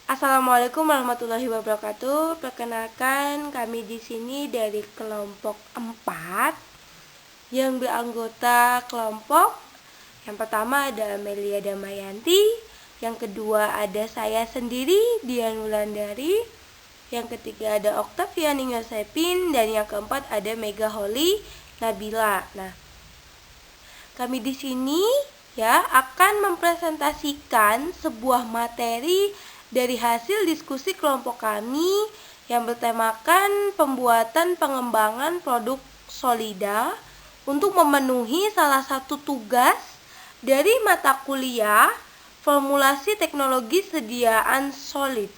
Assalamualaikum warahmatullahi wabarakatuh. Perkenalkan, kami di sini dari kelompok 4 yang beranggota kelompok. Yang pertama ada Amelia Damayanti, yang kedua ada saya sendiri, Dian Wulandari, yang ketiga ada Octavian Yosepin, dan yang keempat ada Mega Holly Nabila. Nah, kami di sini akan mempresentasikan sebuah materi dari hasil diskusi kelompok kami yang bertemakan pembuatan pengembangan produk Solida untuk memenuhi salah satu tugas dari mata kuliah formulasi teknologi sediaan solid.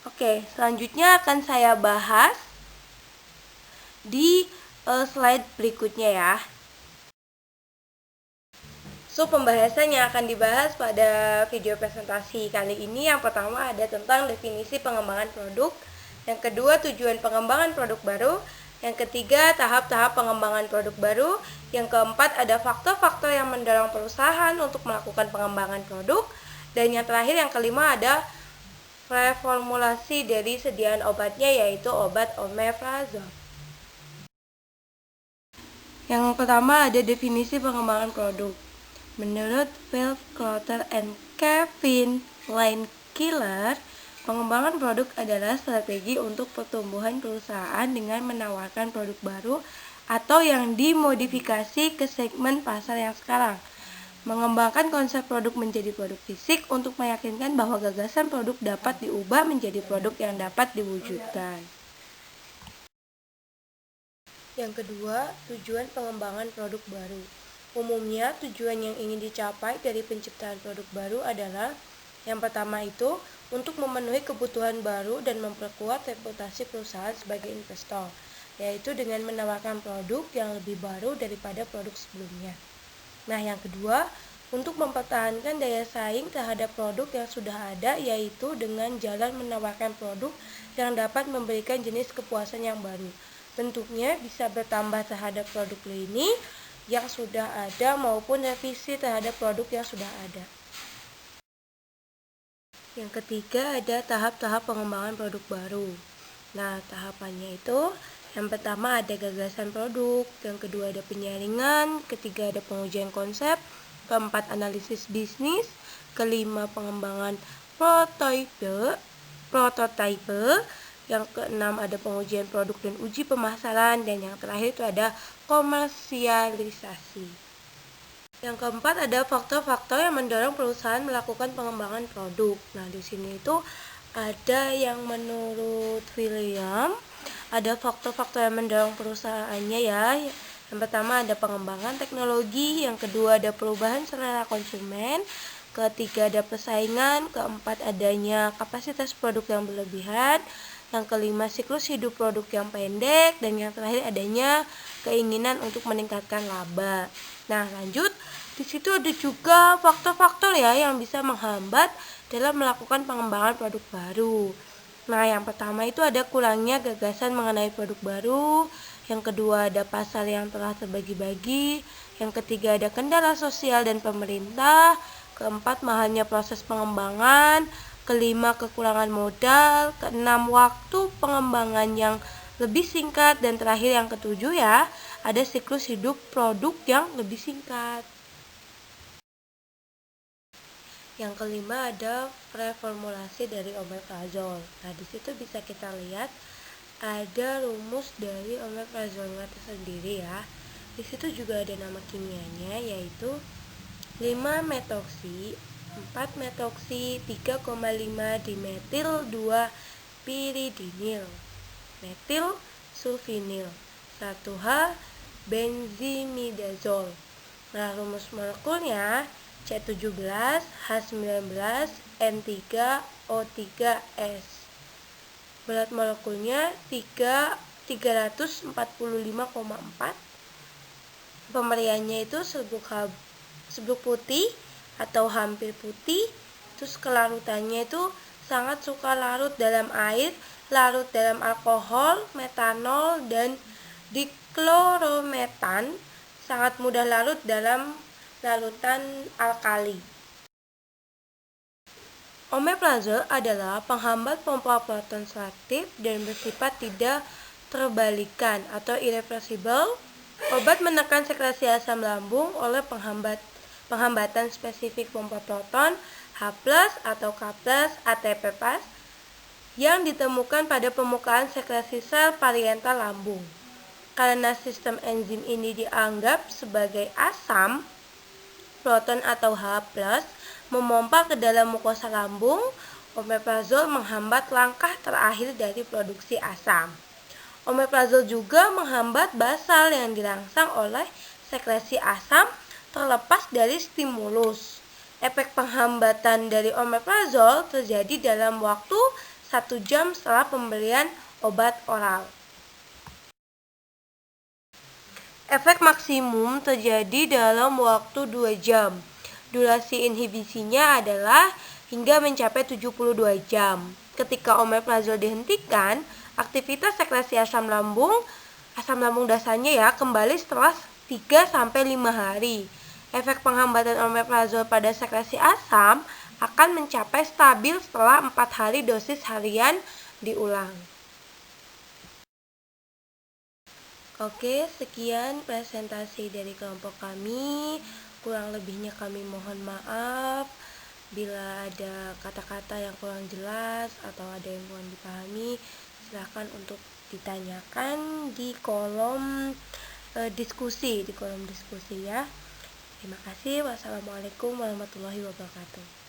Oke, selanjutnya akan saya bahas di slide berikutnya ya. Pembahasan yang akan dibahas pada video presentasi kali ini, yang pertama ada tentang definisi pengembangan produk, yang kedua tujuan pengembangan produk baru, yang ketiga tahap-tahap pengembangan produk baru, yang keempat ada faktor-faktor yang mendorong perusahaan untuk melakukan pengembangan produk, dan yang terakhir yang kelima ada reformulasi dari sediaan obatnya, yaitu obat omeprazole. Yang pertama ada definisi pengembangan produk. Menurut Phil Clotter and Kevin Killer, pengembangan produk adalah strategi untuk pertumbuhan perusahaan dengan menawarkan produk baru atau yang dimodifikasi ke segmen pasar yang sekarang. Mengembangkan konsep produk menjadi produk fisik untuk meyakinkan bahwa gagasan produk dapat diubah menjadi produk yang dapat diwujudkan. Yang kedua, tujuan pengembangan produk baru. Umumnya, tujuan yang ingin dicapai dari penciptaan produk baru adalah yang pertama itu untuk memenuhi kebutuhan baru dan memperkuat reputasi perusahaan sebagai investor, yaitu dengan menawarkan produk yang lebih baru daripada produk sebelumnya. Nah, yang kedua, untuk mempertahankan daya saing terhadap produk yang sudah ada, yaitu dengan jalan menawarkan produk yang dapat memberikan jenis kepuasan yang baru. Bentuknya bisa bertambah terhadap produk ini yang sudah ada maupun revisi terhadap produk yang sudah ada. Yang ketiga ada tahap-tahap pengembangan produk baru. Nah, tahapannya itu yang pertama ada gagasan produk, yang kedua ada penyaringan, ketiga ada pengujian konsep, keempat analisis bisnis, kelima pengembangan prototipe, yang keenam ada pengujian produk dan uji pemasaran, dan yang terakhir itu ada komersialisasi. Yang keempat ada faktor-faktor yang mendorong perusahaan melakukan pengembangan produk. Nah, di sini itu ada yang menurut William ada faktor-faktor yang mendorong perusahaannya ya. Yang pertama ada pengembangan teknologi, yang kedua ada perubahan selera konsumen, ketiga ada persaingan, keempat adanya kapasitas produk yang berlebihan, yang kelima siklus hidup produk yang pendek, dan yang terakhir adanya keinginan untuk meningkatkan laba. Nah, lanjut, di situ ada juga faktor-faktor ya yang bisa menghambat dalam melakukan pengembangan produk baru. Nah, yang pertama itu ada kurangnya gagasan mengenai produk baru, yang kedua ada pasar yang telah terbagi-bagi, yang ketiga ada kendala sosial dan pemerintah, keempat mahalnya proses pengembangan, kelima kekurangan modal, keenam waktu pengembangan yang lebih singkat, dan terakhir yang ketujuh ya ada siklus hidup produk yang lebih singkat. Yang kelima ada reformulasi dari omeprazole. Nah, di situ bisa kita lihat ada rumus dari omeprazole itu sendiri ya. Di situ juga ada nama kimianya yaitu 5-metoksi, 4-metoksi, 3,5 dimetil 2 piridinil, metil sulfinil, 1H benzimidazol. Nah, rumus molekulnya C17, H19, N3O3S. Berat molekulnya 345,4. Pemberiannya itu serbuk putih atau hampir putih. Terus kelarutannya itu sangat suka larut dalam air, larut dalam alkohol, metanol, dan diklorometan, sangat mudah larut dalam larutan alkali. Omeprazole adalah penghambat pompa proton selektif dan bersifat tidak terbalikan atau irreversible. Obat menekan sekresi asam lambung oleh penghambatan spesifik pompa proton H+ atau K+ ATP+ yang ditemukan pada permukaan sekresi sel parietal lambung. Karena sistem enzim ini dianggap sebagai asam, proton atau H+ memompa ke dalam mukosa lambung, omeprazole menghambat langkah terakhir dari produksi asam. Omeprazole juga menghambat basal yang dirangsang oleh sekresi asam terlepas dari stimulus. Efek penghambatan dari omeprazole terjadi dalam waktu 1 jam setelah pemberian obat oral. Efek maksimum terjadi dalam waktu 2 jam. Durasi inhibisinya adalah hingga mencapai 72 jam. Ketika omeprazole dihentikan, aktivitas sekresi asam lambung dasarnya kembali setelah 3-5 hari. Efek penghambatan omeprazole pada sekresi asam akan mencapai stabil setelah 4 hari dosis harian diulang. Oke, sekian presentasi dari kelompok kami. Kurang lebihnya kami mohon maaf. Bila ada kata-kata yang kurang jelas atau ada yang kurang dipahami, silakan untuk ditanyakan di kolom diskusi ya. Terima kasih. Wassalamualaikum warahmatullahi wabarakatuh.